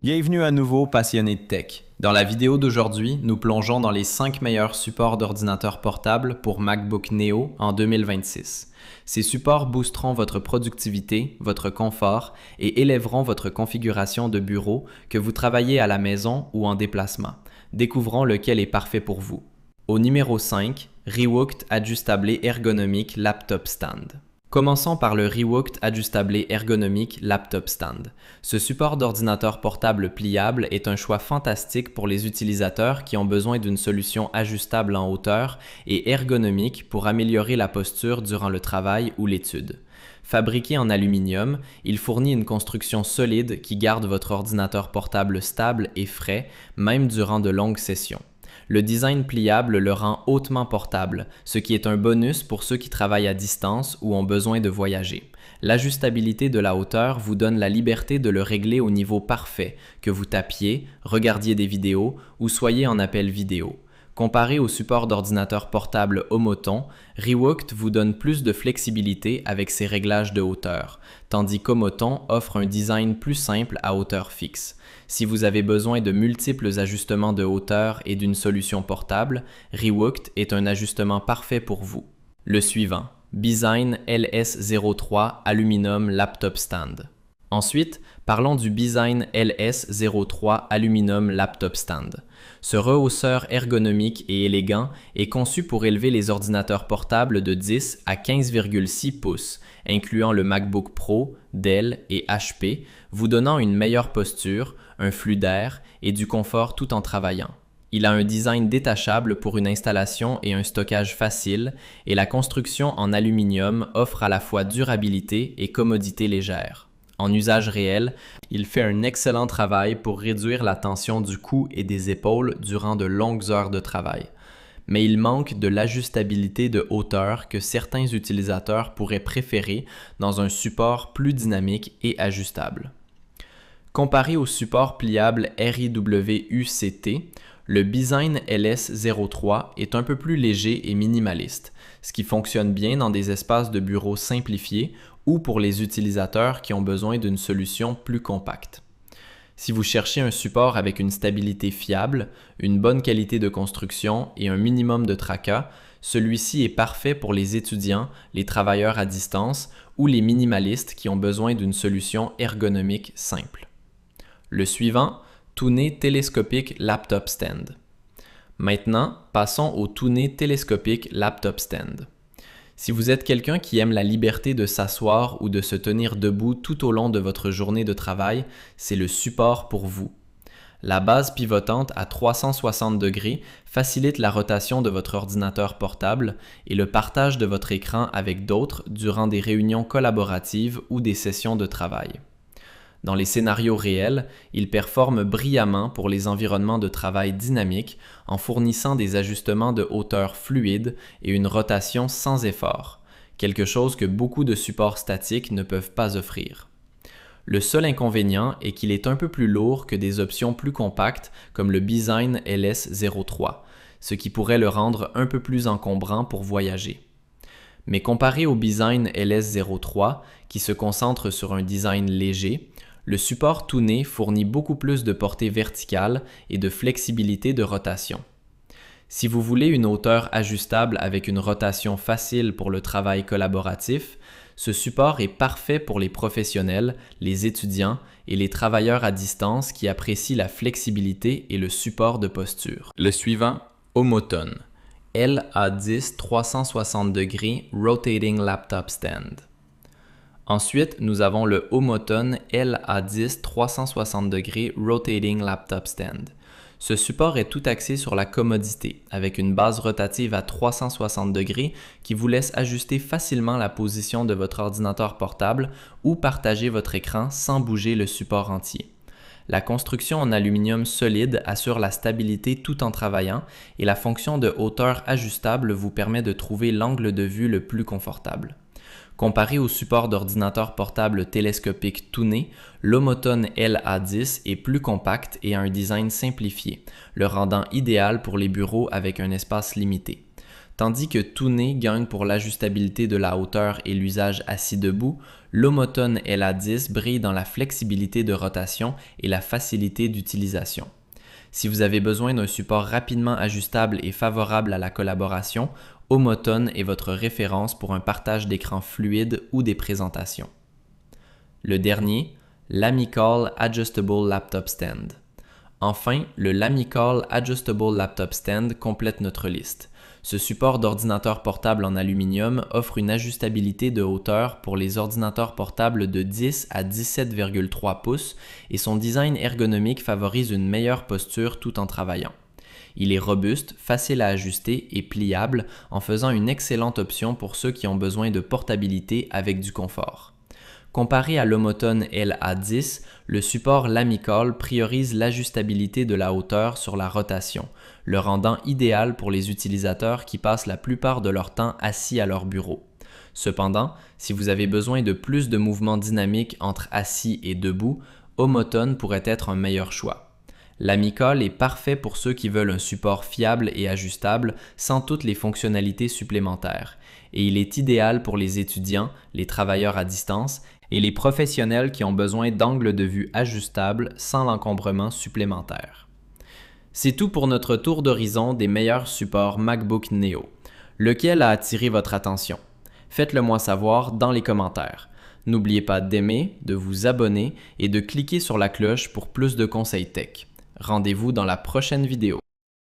Bienvenue à nouveau, passionnés de tech. Dans la vidéo d'aujourd'hui, nous plongeons dans les 5 meilleurs supports d'ordinateurs portables pour MacBook Neo en 2026. Ces supports boosteront votre productivité, votre confort et élèveront votre configuration de bureau que vous travaillez à la maison ou en déplacement. Découvrons lequel est parfait pour vous. Au numéro 5, Reworked Ajustable Ergonomic Laptop Stand. Commençons par le Reworked Ajustable Ergonomic Laptop Stand. Ce support d'ordinateur portable pliable est un choix fantastique pour les utilisateurs qui ont besoin d'une solution ajustable en hauteur et ergonomique pour améliorer la posture durant le travail ou l'étude. Fabriqué en aluminium, il fournit une construction solide qui garde votre ordinateur portable stable et frais, même durant de longues sessions. Le design pliable le rend hautement portable, ce qui est un bonus pour ceux qui travaillent à distance ou ont besoin de voyager. L'ajustabilité de la hauteur vous donne la liberté de le régler au niveau parfait, que vous tapiez, regardiez des vidéos ou soyez en appel vidéo. Comparé au support d'ordinateur portable Homoton, Reworked vous donne plus de flexibilité avec ses réglages de hauteur, tandis qu'Homoton offre un design plus simple à hauteur fixe. Si vous avez besoin de multiples ajustements de hauteur et d'une solution portable, Reworked est un ajustement parfait pour vous. Le suivant, Bizine LS03 Aluminum Laptop Stand. Ensuite, parlons du Bizine LS03 Aluminum Laptop Stand. Ce rehausseur ergonomique et élégant est conçu pour élever les ordinateurs portables de 10 à 15,6 pouces, incluant le MacBook Pro, Dell et HP, vous donnant une meilleure posture, un flux d'air et du confort tout en travaillant. Il a un design détachable pour une installation et un stockage facile, et la construction en aluminium offre à la fois durabilité et commodité légère. En usage réel, il fait un excellent travail pour réduire la tension du cou et des épaules durant de longues heures de travail. Mais il manque de l'ajustabilité de hauteur que certains utilisateurs pourraient préférer dans un support plus dynamique et ajustable. Comparé au support pliable RIWUCT, le Bizine LS03 est un peu plus léger et minimaliste, ce qui fonctionne bien dans des espaces de bureau simplifiés ou pour les utilisateurs qui ont besoin d'une solution plus compacte. Si vous cherchez un support avec une stabilité fiable, une bonne qualité de construction et un minimum de tracas, celui-ci est parfait pour les étudiants, les travailleurs à distance ou les minimalistes qui ont besoin d'une solution ergonomique simple. Le suivant, Touné Telescopic Laptop Stand. Maintenant, passons au Touné Telescopic Laptop Stand. Si vous êtes quelqu'un qui aime la liberté de s'asseoir ou de se tenir debout tout au long de votre journée de travail, c'est le support pour vous. La base pivotante à 360 degrés facilite la rotation de votre ordinateur portable et le partage de votre écran avec d'autres durant des réunions collaboratives ou des sessions de travail. Dans les scénarios réels, il performe brillamment pour les environnements de travail dynamiques en fournissant des ajustements de hauteur fluides et une rotation sans effort, quelque chose que beaucoup de supports statiques ne peuvent pas offrir. Le seul inconvénient est qu'il est un peu plus lourd que des options plus compactes comme le Bizine LS03, ce qui pourrait le rendre un peu plus encombrant pour voyager. Mais comparé au Bizine LS03, qui se concentre sur un design léger, le support Touné fournit beaucoup plus de portée verticale et de flexibilité de rotation. Si vous voulez une hauteur ajustable avec une rotation facile pour le travail collaboratif, ce support est parfait pour les professionnels, les étudiants et les travailleurs à distance qui apprécient la flexibilité et le support de posture. Le suivant, Homoton, LA10 360 degrés Rotating Laptop Stand. Ensuite, nous avons le Homoton LA10 360 degrés Rotating Laptop Stand. Ce support est tout axé sur la commodité, avec une base rotative à 360 degrés qui vous laisse ajuster facilement la position de votre ordinateur portable ou partager votre écran sans bouger le support entier. La construction en aluminium solide assure la stabilité tout en travaillant et la fonction de hauteur ajustable vous permet de trouver l'angle de vue le plus confortable. Comparé au support d'ordinateur portable télescopique Touné, l'Homoton LA10 est plus compact et a un design simplifié, le rendant idéal pour les bureaux avec un espace limité. Tandis que Tooney gagne pour l'ajustabilité de la hauteur et l'usage assis debout, l'Homoton LA10 brille dans la flexibilité de rotation et la facilité d'utilisation. Si vous avez besoin d'un support rapidement ajustable et favorable à la collaboration, Homoton est votre référence pour un partage d'écran fluide ou des présentations. Le dernier, l'Amical Adjustable Laptop Stand. Enfin, le Lamical Adjustable Laptop Stand complète notre liste. Ce support d'ordinateur portable en aluminium offre une ajustabilité de hauteur pour les ordinateurs portables de 10 à 17,3 pouces et son design ergonomique favorise une meilleure posture tout en travaillant. Il est robuste, facile à ajuster et pliable en faisant une excellente option pour ceux qui ont besoin de portabilité avec du confort. Comparé à l'Homoton LA10, le support Lamical priorise l'ajustabilité de la hauteur sur la rotation, le rendant idéal pour les utilisateurs qui passent la plupart de leur temps assis à leur bureau. Cependant, si vous avez besoin de plus de mouvements dynamiques entre assis et debout, Homoton pourrait être un meilleur choix. L'Amical est parfait pour ceux qui veulent un support fiable et ajustable sans toutes les fonctionnalités supplémentaires, et il est idéal pour les étudiants, les travailleurs à distance et les professionnels qui ont besoin d'angles de vue ajustables sans l'encombrement supplémentaire. C'est tout pour notre tour d'horizon des meilleurs supports MacBook Neo. Lequel a attiré votre attention? Faites-le moi savoir dans les commentaires. N'oubliez pas d'aimer, de vous abonner et de cliquer sur la cloche pour plus de conseils tech. Rendez-vous dans la prochaine vidéo.